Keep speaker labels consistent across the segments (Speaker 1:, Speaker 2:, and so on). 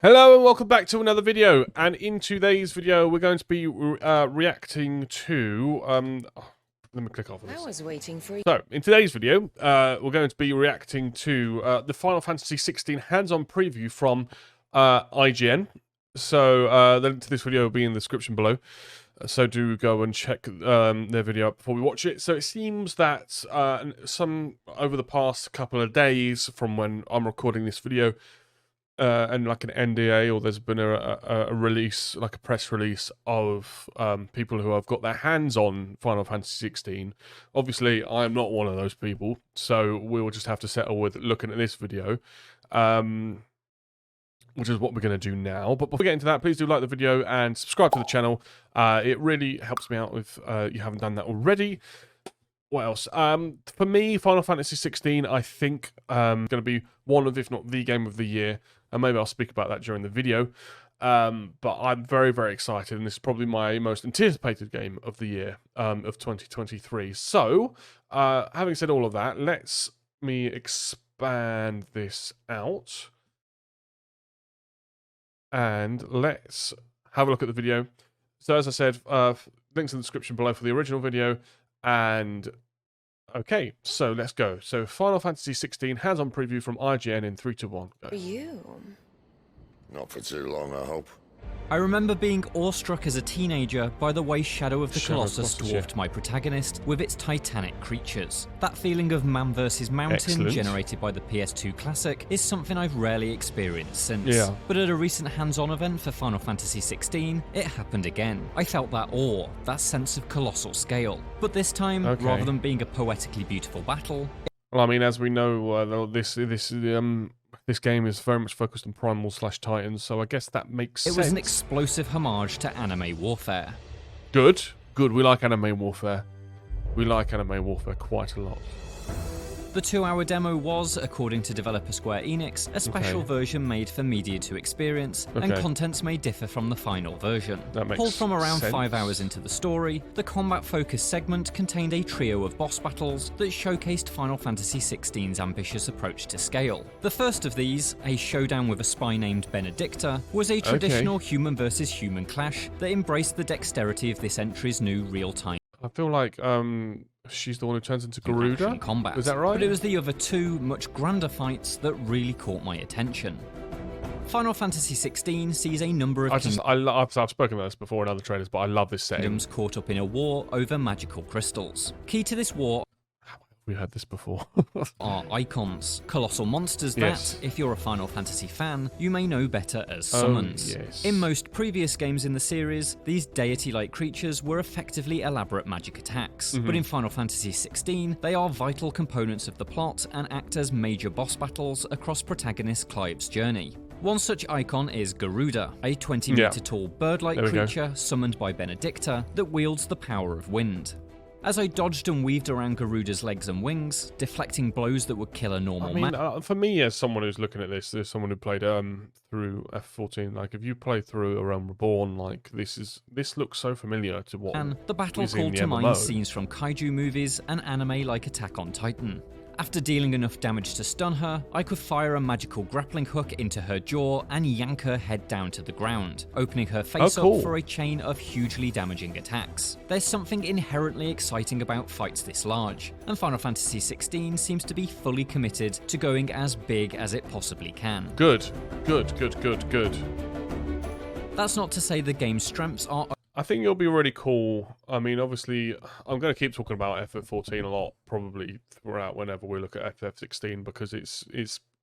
Speaker 1: Hello and welcome back to another video, and in today's video we're going to be reacting to let me click off of this.
Speaker 2: I was waiting for you.
Speaker 1: So in today's video we're going to be reacting to the Final Fantasy 16 hands-on preview from IGN. So the link to this video will be in the description below, so do go and check their video out before we watch it. So it seems that over the past couple of days from when I'm recording this video, and like an NDA, or there's been a release, like a press release of people who have got their hands on Final Fantasy 16. Obviously, I'm not one of those people, so we'll just have to settle with looking at this video, which is what we're going to do now. But before we get into that, please do like the video and subscribe to the channel. It really helps me out if you haven't done that already. What else? For me, Final Fantasy 16, I think, going to be one of, if not the game of the year. And maybe I'll speak about that during the video. But I'm very, very excited, and this is probably my most anticipated game of the year, of 2023. So, having said all of that, let me expand this out. And let's have a look at the video. So, as I said, links in the description below for the original video. And okay, so let's go. So Final Fantasy 16 hands-on preview from IGN in 3, 2, 1. Go.
Speaker 2: For you.
Speaker 3: Not for too long, I hope.
Speaker 4: I remember being awestruck as a teenager by the way Shadow of the
Speaker 1: Shadow of
Speaker 4: Colossus
Speaker 1: Colossus,
Speaker 4: dwarfed my protagonist with its titanic creatures. That feeling of man versus mountain
Speaker 1: Excellent.
Speaker 4: generated by the PS2 classic is something I've rarely experienced since.
Speaker 1: Yeah.
Speaker 4: But at a recent hands-on event for Final Fantasy 16, it happened again. I felt that awe, that sense of colossal scale. But this time,
Speaker 1: Okay.
Speaker 4: rather than being a poetically beautiful battle,
Speaker 1: Well, I mean, as we know, this game is very much focused on Primal/Titans, so I guess that makes
Speaker 4: it
Speaker 1: sense.
Speaker 4: was an explosive homage to anime warfare.
Speaker 1: Good. Good. We like anime warfare. We like anime warfare quite a lot.
Speaker 4: The 2-hour demo was, according to developer Square Enix, a special
Speaker 1: Okay.
Speaker 4: version made for media to experience, and
Speaker 1: Okay.
Speaker 4: contents may differ from the final version.
Speaker 1: That makes
Speaker 4: Pulled from around
Speaker 1: sense.
Speaker 4: 5 hours into the story, the combat-focused segment contained a trio of boss battles that showcased Final Fantasy XVI's ambitious approach to scale. The first of these, a showdown with a spy named Benedicta, was a traditional human versus human clash that embraced the dexterity of this entry's new real-time
Speaker 1: I feel like she's the one who turns into Garuda.
Speaker 4: action combat.
Speaker 1: Is that right?
Speaker 4: But it was the other two, much grander fights that really caught my attention. Final Fantasy XVI sees a number of
Speaker 1: I've spoken about this before in other trailers, but I love this setting.
Speaker 4: kingdoms caught up in a war over magical crystals. Key to this war
Speaker 1: We heard this before.
Speaker 4: are icons, colossal monsters
Speaker 1: Yes.
Speaker 4: that, if you're a Final Fantasy fan, you may know better as summons.
Speaker 1: yes.
Speaker 4: In most previous games in the series, these deity-like creatures were effectively elaborate magic attacks, but in Final Fantasy XVI, they are vital components of the plot and act as major boss battles across protagonist Clive's journey. One such icon is Garuda, a 20-meter tall bird-like
Speaker 1: There we go.
Speaker 4: creature summoned by Benedicta that wields the power of wind. As I dodged and weaved around Garuda's legs and wings, deflecting blows that would kill a normal
Speaker 1: I mean,
Speaker 4: man.
Speaker 1: for me, as someone who's looking at this, there's someone who played through F14. Like, if you play through A Realm Reborn, like this looks so familiar to what
Speaker 4: And the battle
Speaker 1: is in
Speaker 4: called
Speaker 1: the
Speaker 4: to
Speaker 1: MMO.
Speaker 4: mind scenes from kaiju movies and anime like Attack on Titan. After dealing enough damage to stun her, I could fire a magical grappling hook into her jaw and yank her head down to the ground, opening her face
Speaker 1: cool.
Speaker 4: up for a chain of hugely damaging attacks. There's something inherently exciting about fights this large, and Final Fantasy XVI seems to be fully committed to going as big as it possibly can.
Speaker 1: Good, good, good, good, good.
Speaker 4: That's not to say the game's strengths are
Speaker 1: I think it'll be really cool. I mean, obviously, I'm going to keep talking about FF14 a lot, probably throughout whenever we look at FF16, because it's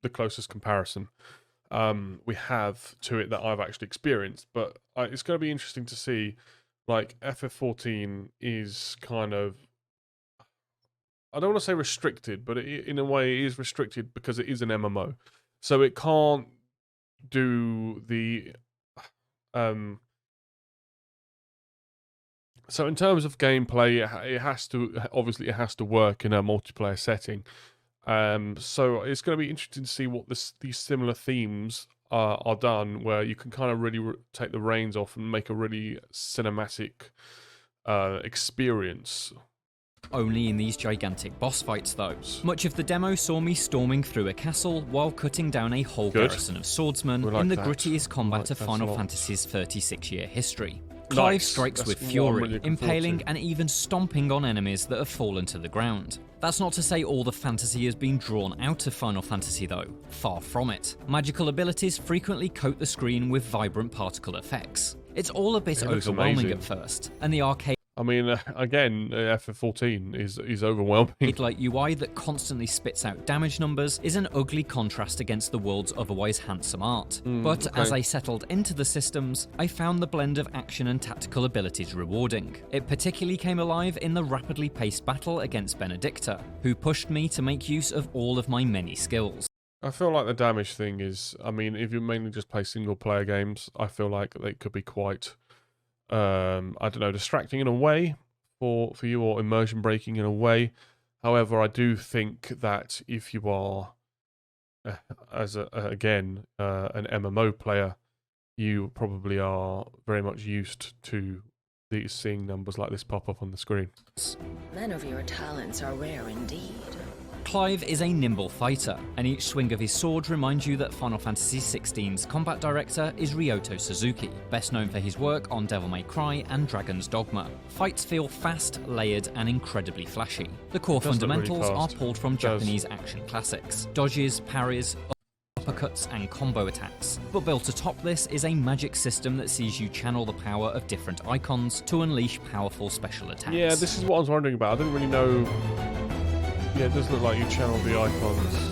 Speaker 1: the closest comparison we have to it that I've actually experienced. But it's going to be interesting to see, like, FF14 is kind of, I don't want to say restricted, but in a way it is restricted because it is an MMO. So it can't do the... So in terms of gameplay, it has to work in a multiplayer setting. So it's going to be interesting to see what these similar themes are done, where you can kind of really take the reins off and make a really cinematic experience.
Speaker 4: only in these gigantic boss fights though. Much of the demo saw me storming through a castle while cutting down a whole garrison of swordsmen in the grittiest combat of Final Fantasy's 36-year history. Clive strikes with fury, impaling and even stomping on enemies that have fallen to the ground. That's not to say all the fantasy has been drawn out of Final Fantasy though, far from it. Magical abilities frequently coat the screen with vibrant particle effects. It's all a bit overwhelming at first, and the arcade
Speaker 1: I mean, again, FF14 is overwhelming.
Speaker 4: Like UI that constantly spits out damage numbers is an ugly contrast against the world's otherwise handsome art. But as I settled into the systems, I found the blend of action and tactical abilities rewarding. It particularly came alive in the rapidly paced battle against Benedicta, who pushed me to make use of all of my many skills.
Speaker 1: I feel like the damage thing is, I mean, if you mainly just play single player games, I feel like they could be quite I don't know, distracting in a way for you, or immersion breaking in a way. However, I do think that if you are an MMO player, you probably are very much used to seeing numbers like this pop up on the screen.
Speaker 2: Men of your talents are rare indeed.
Speaker 4: Clive is a nimble fighter, and each swing of his sword reminds you that Final Fantasy XVI's combat director is Ryoto Suzuki, best known for his work on Devil May Cry and Dragon's Dogma. Fights feel fast, layered, and incredibly flashy. The core fundamentals are pulled from Japanese action classics: dodges, parries, uppercuts, and combo attacks. But built atop this is a magic system that sees you channel the power of different icons to unleash powerful special attacks.
Speaker 1: Yeah, this is what I was wondering about. I didn't really know. Yeah, it does look like you channel the icons.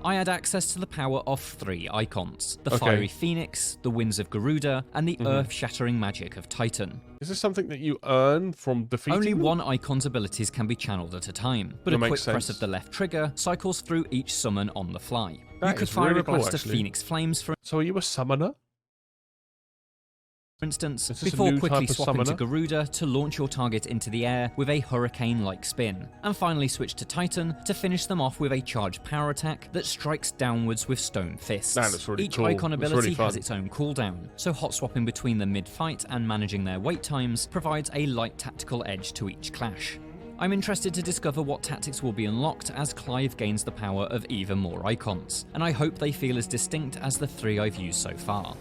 Speaker 4: I had access to the power of 3 icons: the Fiery Phoenix, the Winds of Garuda, and the earth-shattering magic of Titan.
Speaker 1: Is this something that you earn from defeating
Speaker 4: Only
Speaker 1: them?
Speaker 4: one icon's abilities can be channeled at a time, but a quick press of the left trigger cycles through each summon on the fly. You could fire a blast of Phoenix Flames for
Speaker 1: So are you a summoner?
Speaker 4: instance, before quickly swapping to Garuda to launch your target into the air with a hurricane-like spin, and finally switch to Titan to finish them off with a charged power attack that strikes downwards with stone fists.
Speaker 1: That's really
Speaker 4: Each
Speaker 1: cool.
Speaker 4: icon
Speaker 1: That's
Speaker 4: ability
Speaker 1: really
Speaker 4: has its own cooldown, so hot swapping between them mid-fight and managing their wait times provides a light tactical edge to each clash. I'm interested to discover what tactics will be unlocked as Clive gains the power of even more icons, and I hope they feel as distinct as the 3 I've used so far.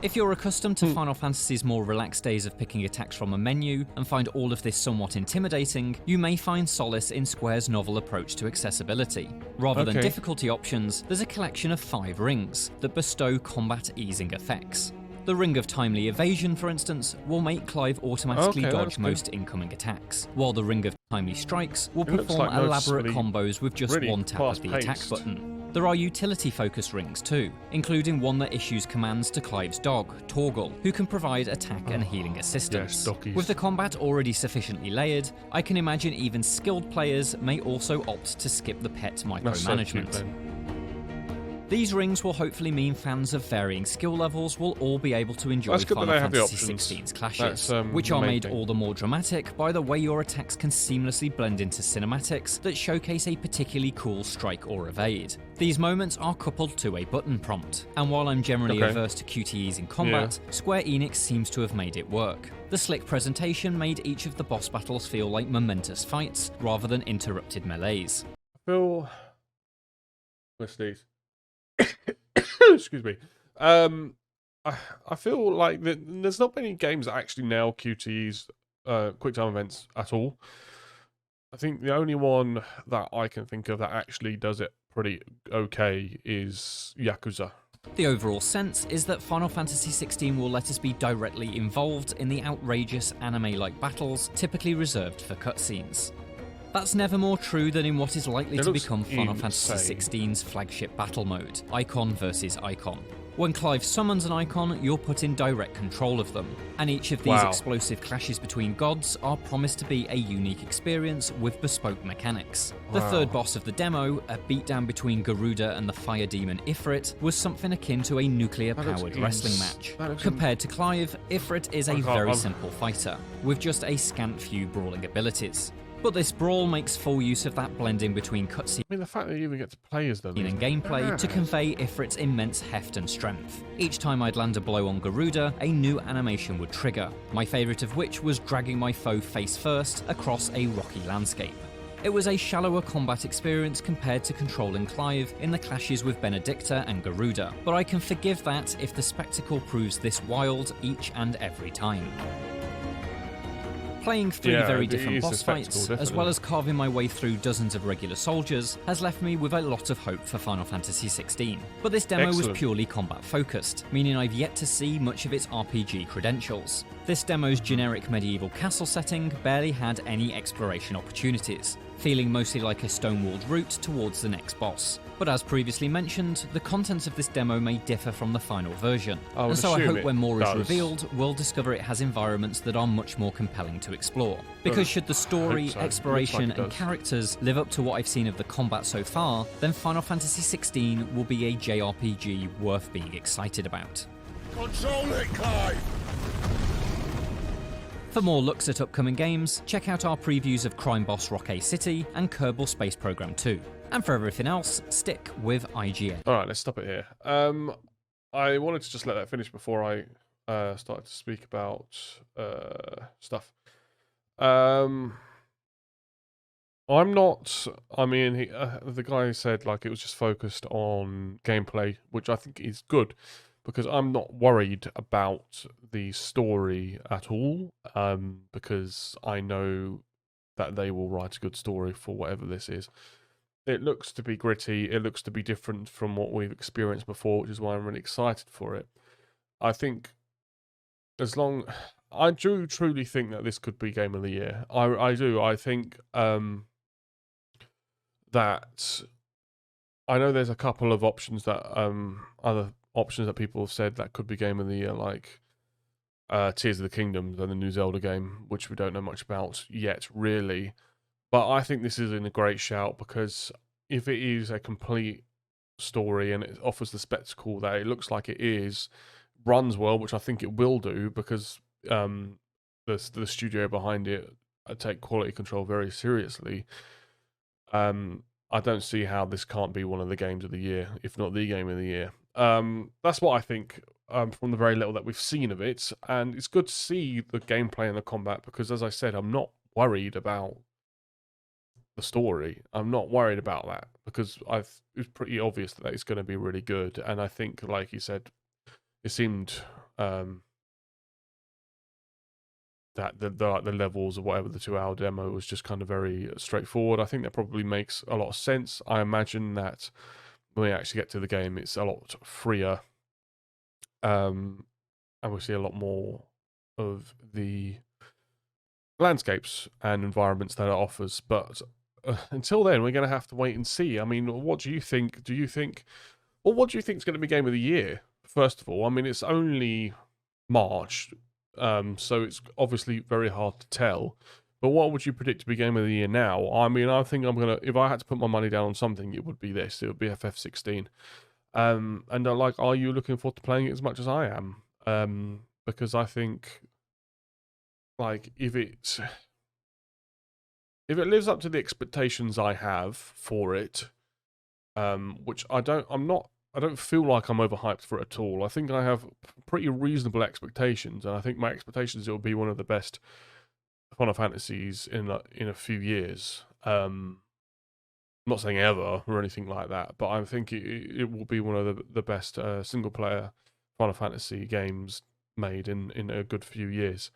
Speaker 4: If you're accustomed to Final Fantasy's more relaxed days of picking attacks from a menu and find all of this somewhat intimidating, you may find solace in Square's novel approach to accessibility. Rather than difficulty options, there's a collection of 5 rings that bestow combat easing effects. The Ring of Timely Evasion, for instance, will make Clive automatically dodge most incoming attacks, while the Ring of Timely Strikes will perform elaborate combos with just one tap of the attack button. There are utility-focused rings too, including one that issues commands to Clive's dog, Torgal, who can provide attack and healing assistance. With the combat already sufficiently layered, I can imagine even skilled players may also opt to skip the pet micromanagement. These rings will hopefully mean fans of varying skill levels will all be able to enjoy Final Fantasy XVI's clashes, which are made all the more dramatic by the way your attacks can seamlessly blend into cinematics that showcase a particularly cool strike or evade. These moments are coupled to a button prompt, and while I'm generally averse to QTEs in combat, Square Enix seems to have made it work. The slick presentation made each of the boss battles feel like momentous fights rather than interrupted melees.
Speaker 1: Excuse me. I feel like there's not many games that actually nail QTEs, quick time events at all. I think the only one that I can think of that actually does it pretty okay is Yakuza.
Speaker 4: The overall sense is that Final Fantasy XVI will let us be directly involved in the outrageous anime-like battles typically reserved for cutscenes. That's never more true than in what is likely to become Final Fantasy XVI's flagship battle mode, Icon versus Icon. When Clive summons an icon, you're put in direct control of them, and each of these explosive clashes between gods are promised to be a unique experience with bespoke mechanics. The third boss of the demo, a beatdown between Garuda and the fire demon Ifrit, was something akin to a nuclear-powered wrestling match. Compared to Clive, Ifrit is a very simple fighter, with just a scant few brawling abilities. But this brawl makes full use of that blending between cutscene
Speaker 1: I mean, the fact that you even get to play as them.
Speaker 4: and gameplay to convey Ifrit's immense heft and strength. Each time I'd land a blow on Garuda, a new animation would trigger, my favourite of which was dragging my foe face first across a rocky landscape. It was a shallower combat experience compared to controlling Clive in the clashes with Benedicta and Garuda, but I can forgive that if the spectacle proves this wild each and every time. Playing three very different boss fights, as well as carving my way through dozens of regular soldiers, has left me with a lot of hope for Final Fantasy XVI. But this demo was purely combat focused, meaning I've yet to see much of its RPG credentials. This demo's generic medieval castle setting barely had any exploration opportunities, feeling mostly like a stone-walled route towards the next boss. But as previously mentioned, the contents of this demo may differ from the final version, and so I hope when more is revealed, we'll discover it has environments that are much more compelling to explore. Because should the story, exploration, and characters live up to what I've seen of the combat so far, then Final Fantasy XVI will be a JRPG worth being excited about.
Speaker 3: Control it, Clive!
Speaker 4: For more looks at upcoming games, check out our previews of Crime Boss Rock City and Kerbal Space Program 2. And for everything else, stick with IGN.
Speaker 1: Alright, let's stop it here. I wanted to just let that finish before I started to speak about stuff. I'm not... I mean, the guy said like it was just focused on gameplay, which I think is good, because I'm not worried about the story at all, because I know that they will write a good story for whatever this is. It looks to be gritty, it looks to be different from what we've experienced before, which is why I'm really excited for it. I think I do truly think that this could be Game of the Year. I do. I think that I know there's a couple of options that other options that people have said that could be Game of the Year, like Tears of the Kingdom and the new Zelda game, which we don't know much about yet, really. But I think this is a great shout, because if it is a complete story and it offers the spectacle that it looks like it is, runs well, which I think it will do, because the studio behind it take quality control very seriously. I don't see how this can't be one of the games of the year, if not the game of the year. That's what I think from the very little that we've seen of it, and it's good to see the gameplay and the combat, because as I said, I'm not worried about the story. I'm not worried about that, because it's pretty obvious that it's going to be really good, and I think, like you said, it seemed that the levels or whatever, the 2-hour demo was just kind of very straightforward. I think that probably makes a lot of sense. I imagine that when we actually get to the game, it's a lot freer, and we see a lot more of the landscapes and environments that it offers. But until then, we're going to have to wait and see. I mean, what do you think? What do you think is going to be Game of the Year? First of all, I mean, it's only March, so it's obviously very hard to tell. But what would you predict to be Game of the Year now? I mean, I think if I had to put my money down on something, it would be this. It would be FF16. And are you looking forward to playing it as much as I am? Because I think, like, if it lives up to the expectations I have for it, which I don't feel like I'm overhyped for it at all. I think I have pretty reasonable expectations, and I think my expectations it will be one of the best Final Fantasies in a few years. I'm not saying ever or anything like that, but I think it will be one of the best single player Final Fantasy games made in a good few years.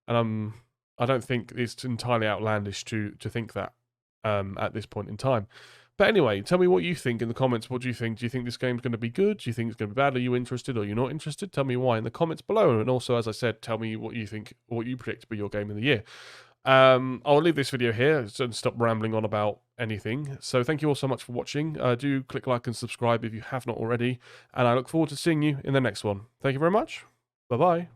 Speaker 1: And I don't think it's entirely outlandish to think that at this point in time. But anyway, tell me what you think in the comments. What do you think? Do you think this game's going to be good? Do you think it's going to be bad? Are you interested or you're not interested? Tell me why in the comments below. And also, as I said, tell me what you think, or what you predict to be your Game of the Year. I'll leave this video here and stop rambling on about anything. So thank you all so much for watching. Do click like and subscribe if you have not already. And I look forward to seeing you in the next one. Thank you very much. Bye-bye.